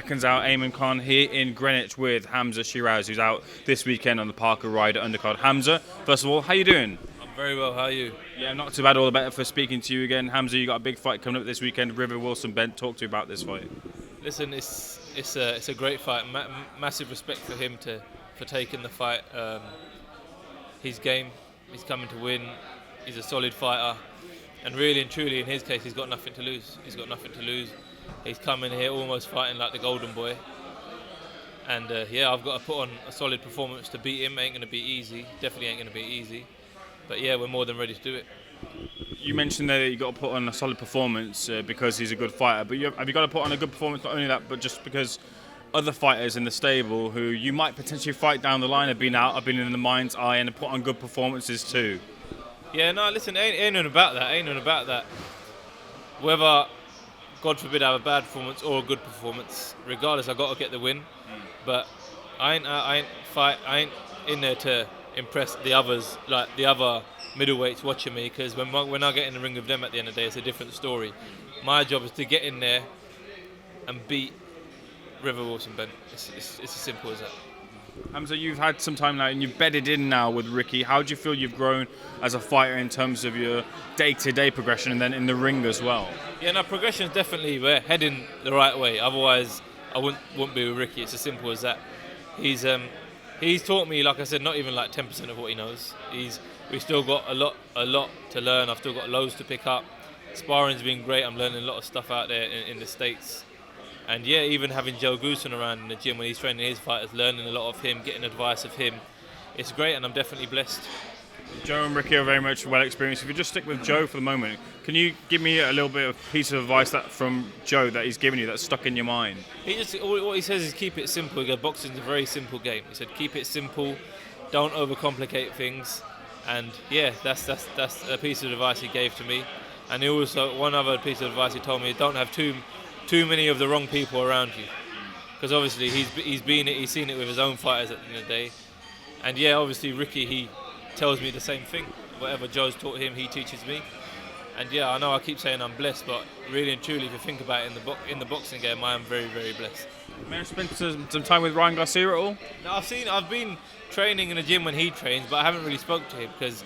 Seconds Out, Ayman Khan here in Greenwich with Hamzah Sheeraz, who's out this weekend on the Parker Ryder undercard. Hamzah, first of all, how you doing? I'm very well, how are you? Yeah, not too bad, all the better for speaking to you again. Hamzah, you got a big fight coming up this weekend, River Wilson Bent. Talk to you about this fight. Listen, it's a great fight. Massive respect for him for taking the fight. He's game, he's coming to win, he's a solid fighter. And really and truly, in his case, he's got nothing to lose. He's coming here almost fighting like the golden boy. And I've got to put on a solid performance to beat him. Ain't going to be easy. Definitely ain't going to be easy. But yeah, we're more than ready to do it. You mentioned that you got to put on a solid performance because he's a good fighter. But have you got to put on a good performance, not only that, but just because other fighters in the stable who you might potentially fight down the line have been in the mind's eye and have put on good performances too? Yeah, no, listen, ain't none about that. Whether, God forbid, I have a bad performance or a good performance, regardless, I got to get the win. But I ain't in there to impress the others, like the other middleweights watching me, because when I get in the ring with them at the end of the day, it's a different story. My job is to get in there and beat River Wilson Bent. It's as simple as that. Hamzah, you've had some time now and you've bedded in now with Ricky. How do you feel you've grown as a fighter in terms of your day-to-day progression and then in the ring as well? Yeah, no, progression's definitely, we're heading the right way. Otherwise, I wouldn't be with Ricky. It's as simple as that. He's taught me, like I said, not even like 10% of what he knows. We've still got a lot to learn. I've still got loads to pick up. Sparring's been great. I'm learning a lot of stuff out there in the States. And yeah, even having JOE GOOSSEN around in the gym when he's training his fighters, learning a lot of him, getting advice of him, it's great, and I'm definitely blessed. Joe and Ricky are very much well experienced. If you just stick with Joe for the moment, can you give me a little bit of piece of advice from Joe that he's given you that's stuck in your mind? What he says is keep it simple. He goes, boxing's a very simple game. He said keep it simple, don't overcomplicate things, and yeah, that's a piece of advice he gave to me. And he also, one other piece of advice he told me, don't have too many of the wrong people around you, because obviously he's seen it with his own fighters at the end of the day. And yeah, obviously Ricky, he tells me the same thing. Whatever Joe's taught him, he teaches me. And yeah, I know I keep saying I'm blessed, but really and truly, if you think about it, in the boxing game, I am very, very blessed. May I spend some time with Ryan Garcia at all? No, I've been training in the gym when he trains, but I haven't really spoke to him, because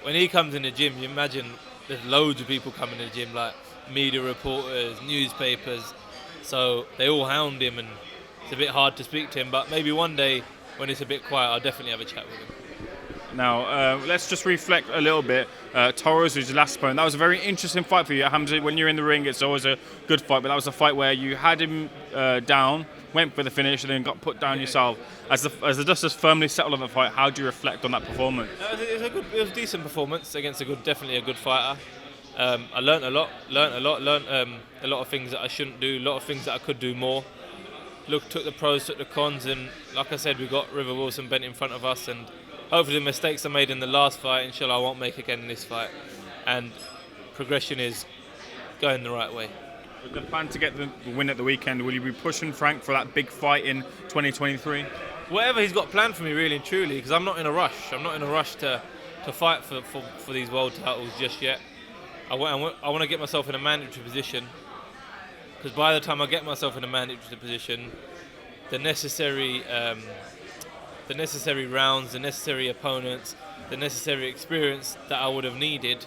when he comes in the gym, you imagine there's loads of people coming in the gym, like media reporters, newspapers, so they all hound him, and it's a bit hard to speak to him. But maybe one day when it's a bit quiet, I'll definitely have a chat with him. Now, let's just reflect a little bit. Torres, who's your last opponent, that was a very interesting fight for you. Hamzah, when you're in the ring, it's always a good fight, but that was a fight where you had him down, went for the finish, and then got put down yourself. As the dust has firmly settled on the fight, how do you reflect on that performance? It was a decent performance against definitely a good fighter. I learnt a lot of things that I shouldn't do, a lot of things that I could do more. Took the pros, took the cons, and like I said, we got River Wilson Bent in front of us, and hopefully the mistakes I made in the last fight, inshallah, I won't make again in this fight. And progression is going the right way. With the plan to get the win at the weekend, will you be pushing Frank for that big fight in 2023? Whatever he's got planned for me, really and truly, because I'm not in a rush. I'm not in a rush to fight for these world titles just yet. I want to get myself in a mandatory position, because by the time I get myself in a mandatory position, the necessary rounds, the necessary opponents, the necessary experience that I would have needed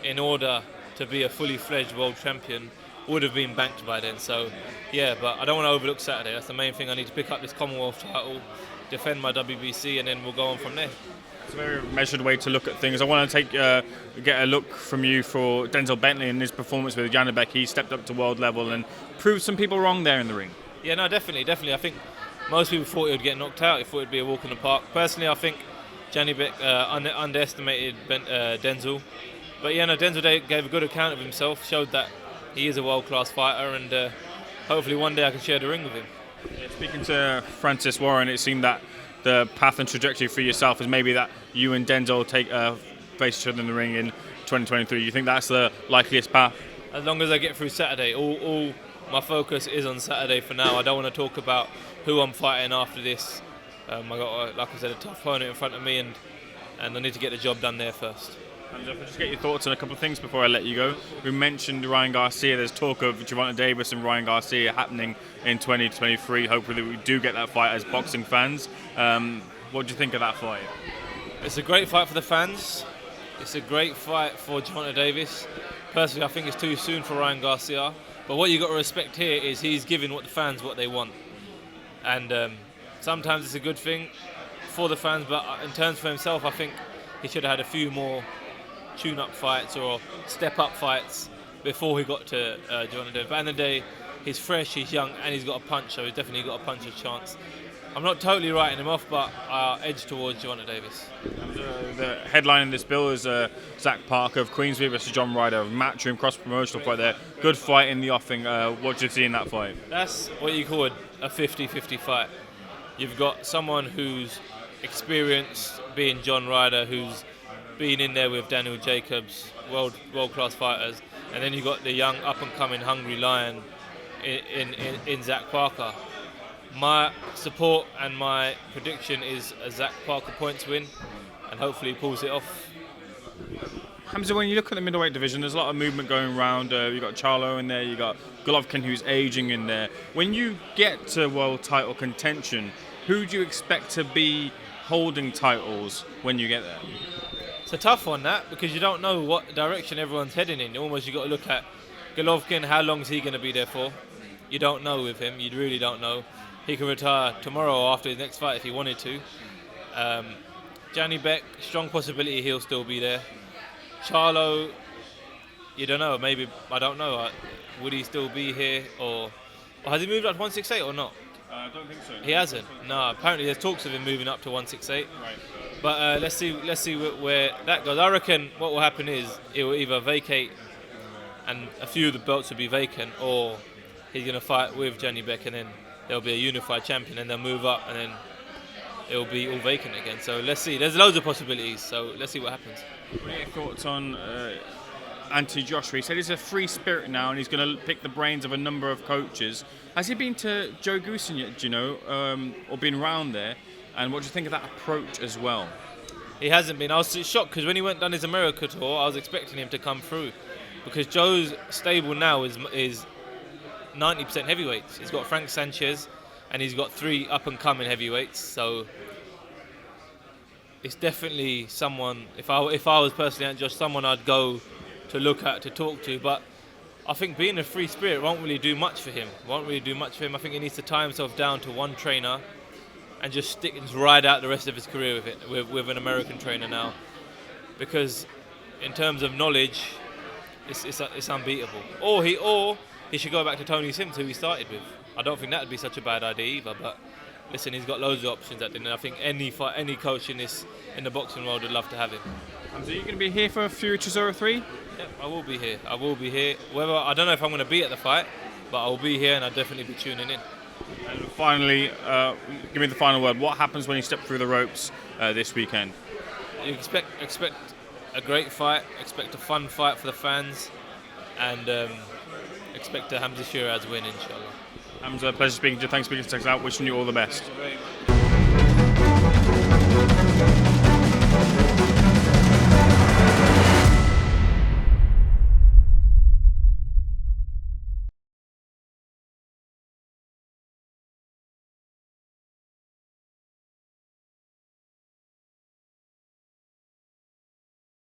in order to be a fully fledged world champion would have been banked by then. So yeah, but I don't want to overlook Saturday. That's the main thing. I need to pick up this Commonwealth title, defend my WBC, and then we'll go on from there. It's a very measured way to look at things. I want to get a look from you for Denzel Bentley and his performance with Janibek. He stepped up to world level and proved some people wrong there in the ring. Yeah, no, definitely. I think most people thought he would get knocked out. They thought it'd be a walk in the park. Personally, I think Janibek underestimated Denzel. But yeah, no, Denzel gave a good account of himself, showed that he is a world-class fighter, and hopefully one day I can share the ring with him. Yeah, speaking to Francis Warren, it seemed that the path and trajectory for yourself is maybe that you and Denzel face each other in the ring in 2023. You think that's the likeliest path? As long as I get through Saturday, all my focus is on Saturday for now. I don't want to talk about who I'm fighting after this. I got, like I said, a tough opponent in front of me, and I need to get the job done there first. And if I just get your thoughts on a couple of things before I let you go. We mentioned Ryan Garcia. There's talk of Gervonta Davis and Ryan Garcia happening in 2023. Hopefully we do get that fight as boxing fans. What do you think of that fight? It's a great fight for the fans. It's a great fight for Gervonta Davis. Personally, I think it's too soon for Ryan Garcia. But what you got to respect here is he's giving the fans what they want. And sometimes it's a good thing for the fans, but in terms for himself, I think he should have had a few more tune-up fights or step-up fights before he got to Gervonta Davis. But at the end of the day, he's fresh, he's young, and he's got a punch, so he's definitely got a puncher's chance. I'm not totally writing him off, but I edge towards Gervonta Davis. The headline in this bill is Zach Parker of Queensberry versus John Ryder, matchroom cross-promotional fight there. Good fight in the offing. What do you see in that fight? That's what you call a 50-50 fight. You've got someone who's experienced being John Ryder, who's been in there with Daniel Jacobs, world-class fighters, and then you've got the young, up-and-coming, hungry lion in Zach Parker. My support and my prediction is a Zach Parker points win, and hopefully he pulls it off. Hamzah, when you look at the middleweight division, there's a lot of movement going around. You've got Charlo in there, you've got Golovkin who's aging in there. When you get to world title contention, who do you expect to be holding titles when you get there? It's a tough one, that, because you don't know what direction everyone's heading in. Almost you've got to look at Golovkin, how long is he going to be there for? You don't know with him, you really don't know. He could retire tomorrow or after his next fight if he wanted to. Johnny Beck, strong possibility he'll still be there. Charlo, you don't know, maybe, I don't know. Would he still be here, or has he moved up to 168 or not? I don't think so. He hasn't? No, apparently there's talks of him moving up to 168. Right. But let's see where that goes. I reckon what will happen is it will either vacate and a few of the belts will be vacant, or he's going to fight with Johnny Beck and then there'll be a unified champion and they'll move up and then it'll be all vacant again. So let's see. There's loads of possibilities, so let's see what happens. What are your thoughts on Anthony Joshua? He said he's a free spirit now and he's going to pick the brains of a number of coaches. Has he been to JOE GOOSSEN yet, do you know, or been around there? And what do you think of that approach as well? He hasn't been. I was shocked because when he done his America tour, I was expecting him to come through, because Joe's stable now is 90% heavyweights. He's got Frank Sanchez and he's got 3 up-and-coming heavyweights. So it's definitely someone, if I was personally just someone I'd go to look at, to talk to. But I think being a free spirit won't really do much for him. I think he needs to tie himself down to one trainer and just ride out the rest of his career with an American trainer now. Because in terms of knowledge, it's unbeatable. Or he should go back to Tony Sims, who he started with. I don't think that would be such a bad idea either. But listen, he's got loads of options at the end. I think any coach in the boxing world would love to have him. So you're going to be here for Fury 203? Yeah, I will be here. Whether I don't know if I'm going to be at the fight, but I'll be here and I'll definitely be tuning in. And finally, give me the final word. What happens when you step through the ropes this weekend? You expect a great fight. Expect a fun fight for the fans, and expect a Hamzah Sheeraz win, inshallah. Hamzah, pleasure speaking to you. Thanks for speaking to SecondsOut. Wishing you all the best. Thank you very much.